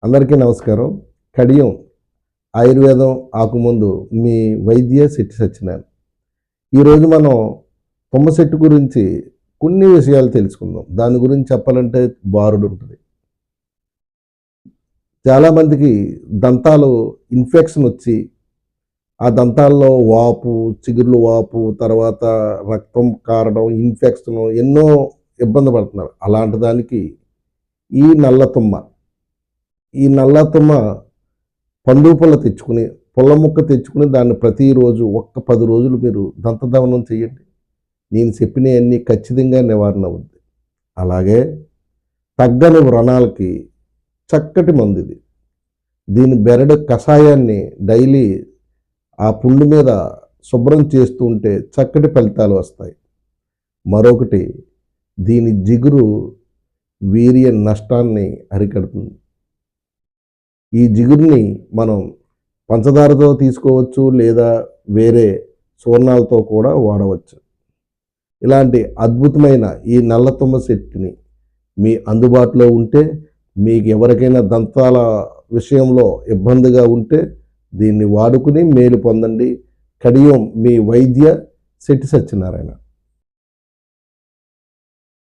అందరికీ నమస్కారం. కడియం ఆయుర్వేదం ఆకుమందు మీ వైద్య శెట్టి సత్యనారాయణ. ఈరోజు మనం తుమ్మ చెట్టు గురించి కొన్ని విషయాలు తెలుసుకుందాం. దాని గురించి చెప్పాలంటే బారుడు ఉంటుంది. చాలామందికి దంతాలు ఇన్ఫెక్షన్ వచ్చి ఆ దంతాల్లో వాపు, చిగుర్లు వాపు, తర్వాత రక్తం కారడం, ఇన్ఫెక్షన్ ఎన్నో ఇబ్బంది పడుతున్నారు. అలాంటి దానికి ఈ నల్ల తుమ్మ పండు పుల్ల తెచ్చుకుని, పుల్ల ముక్క తెచ్చుకుని దాన్ని ప్రతిరోజు ఒక్క 10 రోజులు మీరు దంతధావనం చేయండి. నేను చెప్పినవన్నీ ఖచ్చితంగా నివారణ అవుద్ది. అలాగే తగ్గని వ్రణాలకి చక్కటి మందు ఇది. దీని బెరడు కషాయాన్ని డైలీ ఆ పుండు మీద శుభ్రం చేస్తూ ఉంటే చక్కటి ఫలితాలు వస్తాయి. మరొకటి, దీని జిగురు వీర్య నష్టాన్ని అరికడుతుంది. ఈ జిగురుని మనం పంచదారతో తీసుకోవచ్చు, లేదా వేరే చూర్ణాలతో కూడా వాడవచ్చు. ఇలాంటి అద్భుతమైన ఈ నల్ల తుమ్మ చెట్టుని మీ అందుబాటులో ఉంటే, మీకు ఎవరికైనా దంతాల విషయంలో ఇబ్బందిగా ఉంటే దీన్ని వాడుకుని మేలు పొందండి. కడియం మీ వైద్య శెట్టి సత్యనారాయణ.